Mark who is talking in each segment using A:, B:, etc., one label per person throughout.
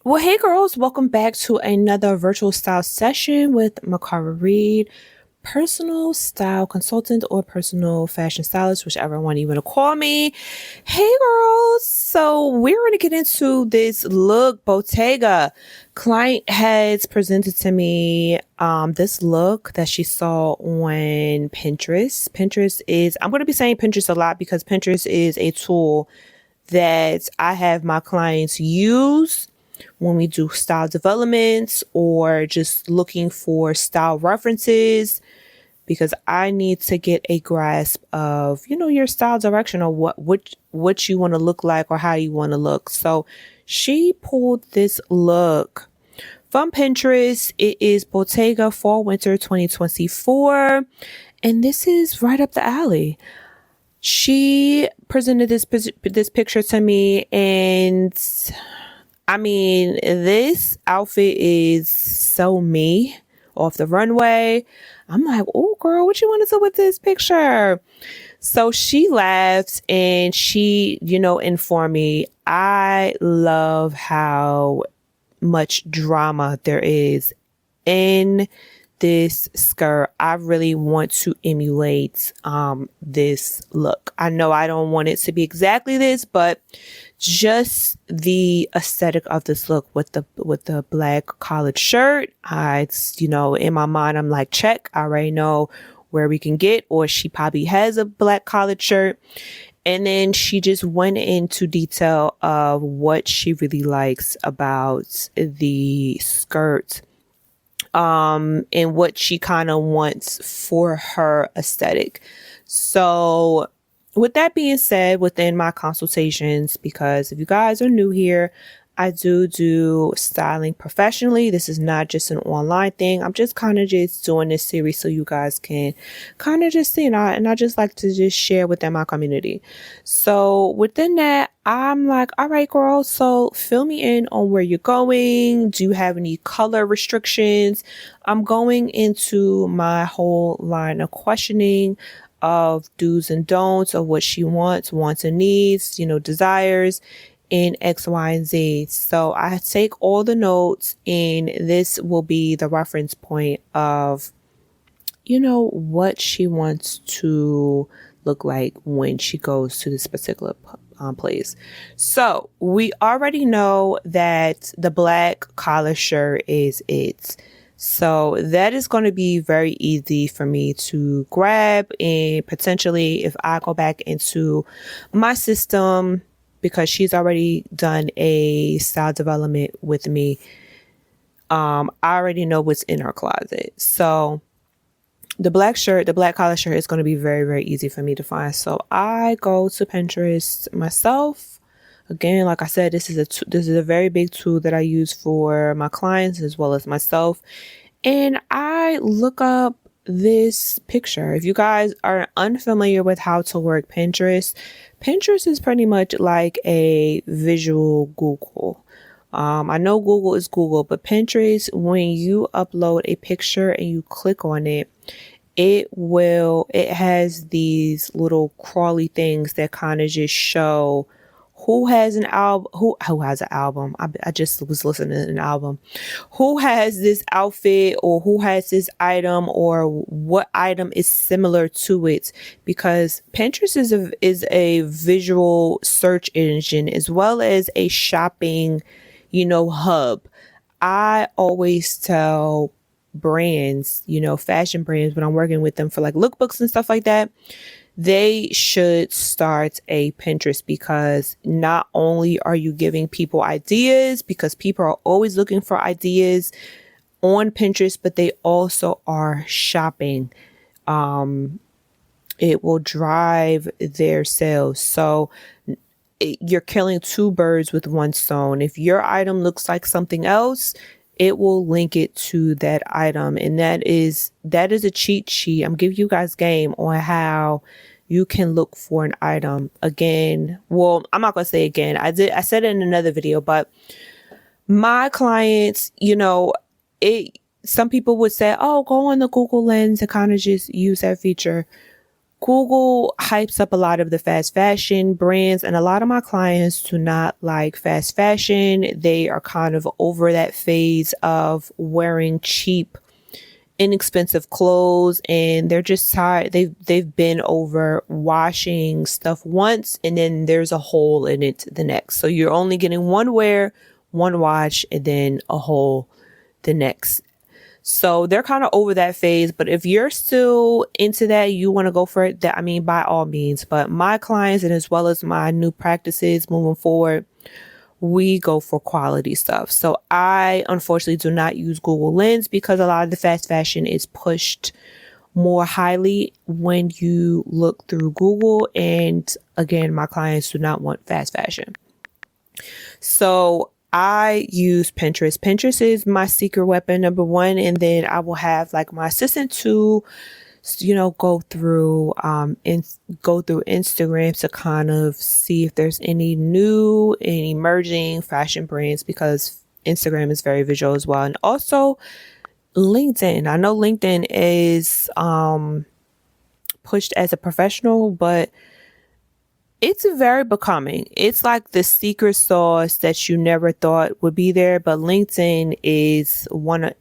A: Well, hey girls, welcome back to another virtual style session with Mikara Reid, personal style consultant or personal fashion stylist, whichever one you want to call me. Hey girls, so we're going to get into this look. Bottega client has presented to me this look that she saw on Pinterest. I'm going to be saying Pinterest a lot because Pinterest is a tool that I have my clients use when we do style developments or just looking for style references, because I need to get a grasp of, your style direction or what you want to look like or how you want to look. So she pulled this look from Pinterest. It is Bottega Fall Winter 2024, and this is right up the alley. She presented this picture to me, and I mean, this outfit is so me off the runway. I'm like, oh, girl, what you want to do with this picture? So she laughs and she, informed me. I love how much drama there is in this skirt. I really want to emulate this look. I know I don't want it to be exactly this, but just the aesthetic of this look with the black collared shirt. In my mind, I'm like, check. I already know where we can get, or she probably has a black collared shirt. And then she just went into detail of what she really likes about the skirt, and what she kind of wants for her aesthetic. So with that being said, within my consultations, because if you guys are new here, I do styling professionally. This is not just an online thing. I'm just kind of just doing this series so you guys can kind of just see, and I just like to just share within my community. So within that, I'm like, all right, girl, so fill me in on where you're going. Do you have any color restrictions? I'm going into my whole line of questioning of do's and don'ts of what she wants and needs, desires in X, Y, and Z. So I take all the notes, and this will be the reference point of, what she wants to look like when she goes to this particular place. So we already know that the black collar shirt is it. So that is going to be very easy for me to grab, and potentially if I go back into my system, because she's already done a style development with me, I already know what's in her closet. So the black collar shirt is going to be very, very easy for me to find. So I go to Pinterest myself. Again, like I said, this is a very big tool that I use for my clients as well as myself. And I look up this picture. If you guys are unfamiliar with how to work Pinterest is pretty much like a visual Google. I know Google is Google, but Pinterest, when you upload a picture and you click on it, it has these little crawly things that kind of just show who has an album, who has an album. I just was listening to an album. Who has this outfit, or who has this item, or what item is similar to it? Because Pinterest is a visual search engine as well as a shopping, hub. I always tell brands, fashion brands, when I'm working with them for like lookbooks and stuff like that, they should start a Pinterest, because not only are you giving people ideas, because people are always looking for ideas on Pinterest, but they also are shopping. It will drive their sales. So you're killing two birds with one stone. If your item looks like something else, it will link it to that item. And that is a cheat sheet. I'm giving you guys game on how you can look for an item. Again, well, I'm not going to say again. I said it in another video, but my clients, some people would say, oh, go on the Google Lens and kind of just use that feature. Google hypes up a lot of the fast fashion brands, and a lot of my clients do not like fast fashion. They are kind of over that phase of wearing cheap, inexpensive clothes, and they're just tired. They've been over washing stuff once and then there's a hole in it the next. So you're only getting one wear, one wash, and then a hole the next. So they're kind of over that phase. But if you're still into that, you want to go for it, that, I mean, by all means. But my clients, and as well as my new practices moving forward, we go for quality stuff. So I unfortunately do not use Google Lens because a lot of the fast fashion is pushed more highly when you look through Google. And again, my clients do not want fast fashion. So I use Pinterest. Pinterest is my secret weapon, number one. And then I will have like my assistant to, go through Instagram to kind of see if there's any new and emerging fashion brands, because Instagram is very visual as well. And also LinkedIn. I know LinkedIn is pushed as a professional, but it's very becoming. It's like the secret sauce that you never thought would be there. But LinkedIn is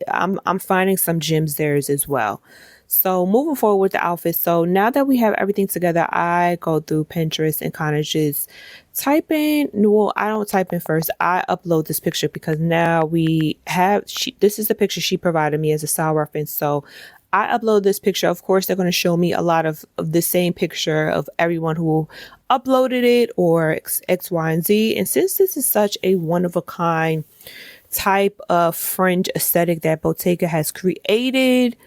A: I'm finding some gems there as well. So moving forward with the outfit. So now that we have everything together, I go through Pinterest and kind of just type in. Well, I don't type in first. I upload this picture because now we have, this is the picture she provided me as a style reference. So I upload this picture. Of course, they're going to show me a lot of the same picture of everyone who uploaded it, or X, Y, and Z. And since this is such a one-of-a-kind type of fringe aesthetic that Bottega has created,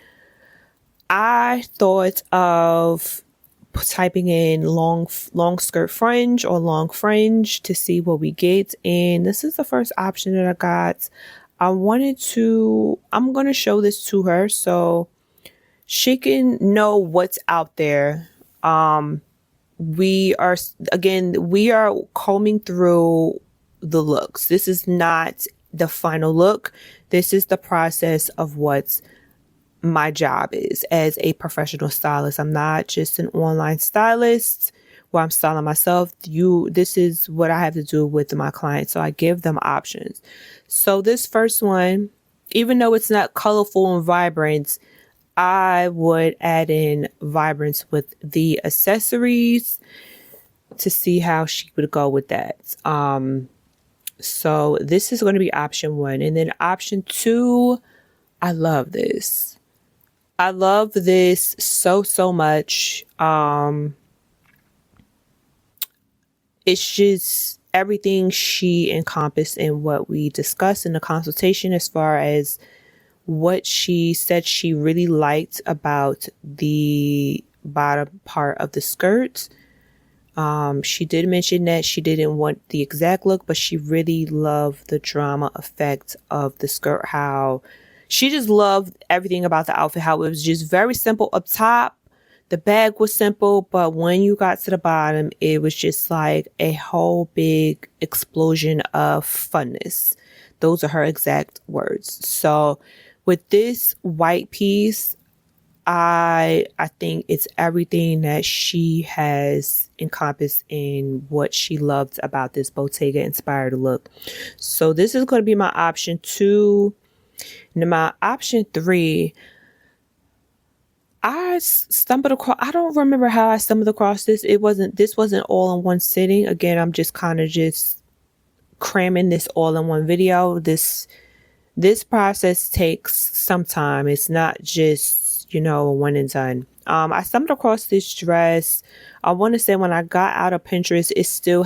A: I thought of typing in long skirt fringe or long fringe to see what we get. And this is the first option that I got. I'm going to show this to her so she can know what's out there. We are combing through the looks. This is not the final look. This is the process of what my job is as a professional stylist. I'm not just an online stylist where I'm styling myself. This is what I have to do with my clients. So I give them options. So this first one, even though it's not colorful and vibrant, I would add in vibrance with the accessories to see how she would go with that. So this is going to be option one. And then option two, I love this. I love this so much. It's just everything she encompassed in what we discussed in the consultation, as far as what she said she really liked about the bottom part of the skirt. She did mention that she didn't want the exact look, but she really loved the drama effect of the skirt, how she just loved everything about the outfit, how it was just very simple up top. The bag was simple, but when you got to the bottom, it was just like a whole big explosion of funness. Those are her exact words. So with this white piece, I think it's everything that she has encompassed in what she loved about this Bottega inspired look. So this is going to be my option two. Now my option three, I don't remember how I stumbled across this. This wasn't all in one sitting. Again, I'm just kind of just cramming this all in one video. This process takes some time. It's not just, a one and done. I stumbled across this dress. I want to say when I got out of Pinterest, it still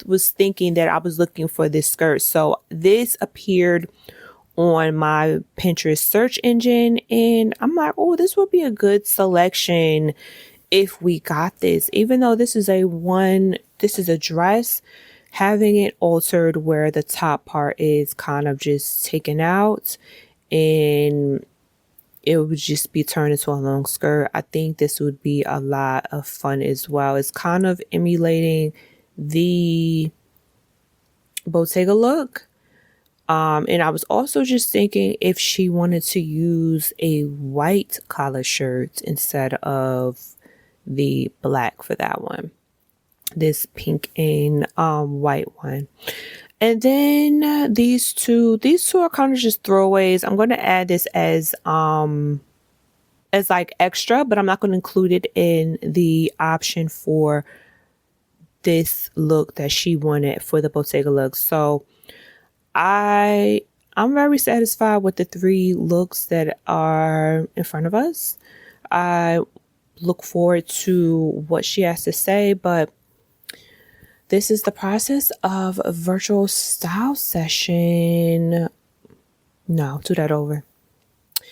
A: was thinking that I was looking for this skirt. So this appeared on my Pinterest search engine, and I'm like, oh, this would be a good selection if we got this. Even though this is a dress, having it altered where the top part is kind of just taken out and it would just be turned into a long skirt, I think this would be a lot of fun as well. It's kind of emulating the Bottega look. And I was also just thinking if she wanted to use a white collar shirt instead of the black for that one. This pink and white one. And then these two are kind of just throwaways. I'm going to add this as like extra, but I'm not going to include it in the option for this look that she wanted for the Bottega look. So I'm very satisfied with the 3 looks that are in front of us. I look forward to what she has to say, but this is the process of a virtual style session. No, do that over.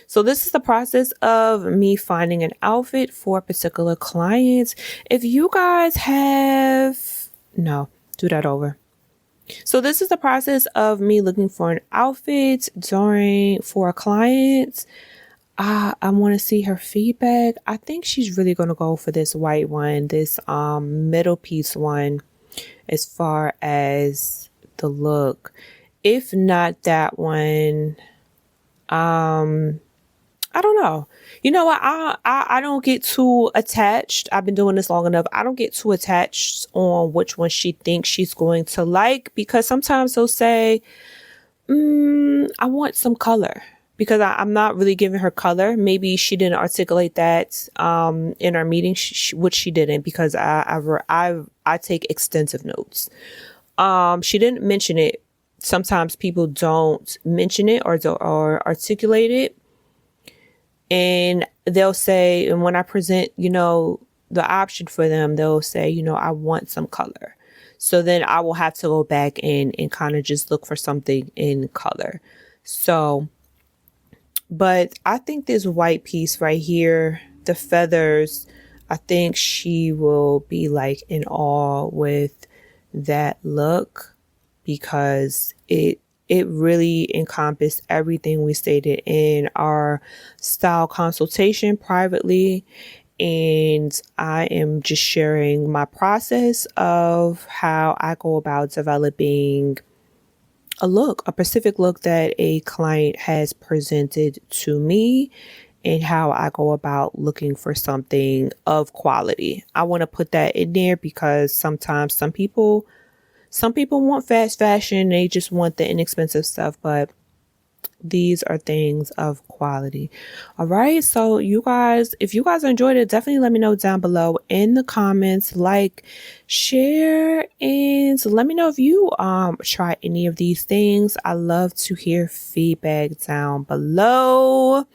A: So this is the process of me finding an outfit for a particular client. If you guys have, no, do that over. So this is the process of me looking for an outfit for a client. I want to see her feedback. I think she's really going to go for this white one, this middle piece one, as far as the look. If not that one, I don't know. You know what? I don't get too attached. I've been doing this long enough. I don't get too attached on which one she thinks she's going to like, because sometimes they'll say, I want some color, because I'm not really giving her color. Maybe she didn't articulate that in our meeting, which she didn't, because I take extensive notes. She didn't mention it. Sometimes people don't mention it or articulate it. And they'll say, and when I present, the option for them, they'll say, I want some color. So then I will have to go back and kind of just look for something in color. So, but I think this white piece right here, the feathers, I think she will be like in awe with that look, because it really encompassed everything we stated in our style consultation privately. And I am just sharing my process of how I go about developing a look, a specific look that a client has presented to me, and how I go about looking for something of quality. I want to put that in there because sometimes some people want fast fashion. They just want the inexpensive stuff, but these are things of quality. All right. So you guys, if you guys enjoyed it, definitely let me know down below in the comments, like, share, and let me know if you try any of these things. I love to hear feedback down below.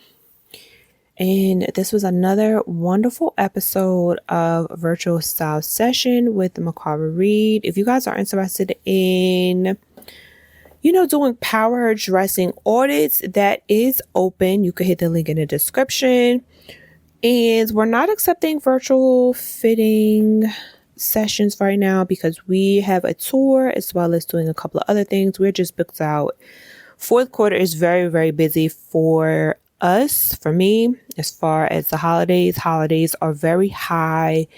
A: And this was another wonderful episode of Virtual Style Session with Mikara Reid. If you guys are interested in, doing power dressing audits, that is open. You can hit the link in the description. And we're not accepting virtual fitting sessions right now because we have a tour as well as doing a couple of other things. We're just booked out. Fourth quarter is very, very busy for us, for me, as far as the holidays are very high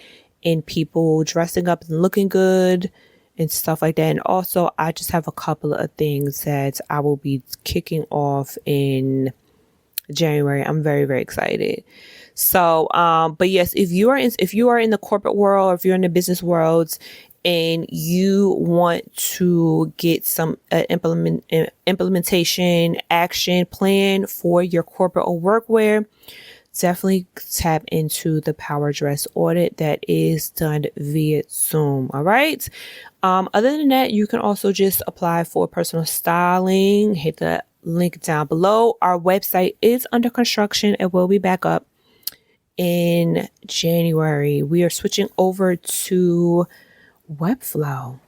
A: in people dressing up and looking good and stuff like that. And also, I just have a couple of things that I will be kicking off in January. I'm very, very excited. So, but yes, if you are in the corporate world, or if you're in the business world, and you want to get some implementation action plan for your corporate or workwear, definitely tap into the power dress audit that is done via Zoom. All right. Other than that, you can also just apply for personal styling. Hit the link down below. Our website is under construction. It will be back up in January. We are switching over to Webflow.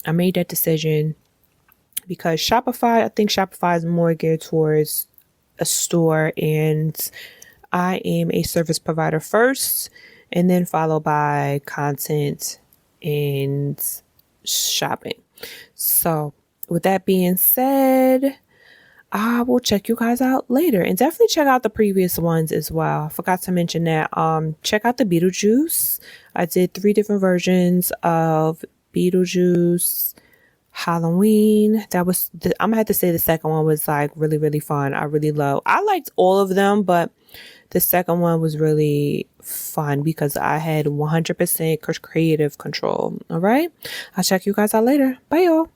A: I made that decision because I think Shopify is more geared towards a store, and I am a service provider first, and then followed by content and shopping. So with that being said, I will check you guys out later, and definitely check out the previous ones as well. I forgot to mention that. Check out the Beetlejuice. I did 3 different versions of Beetlejuice. Halloween. I'm gonna have to say the second one was like really, really fun. I liked all of them, but the second one was really fun because I had 100% creative control. All right. I'll check you guys out later. Bye, y'all.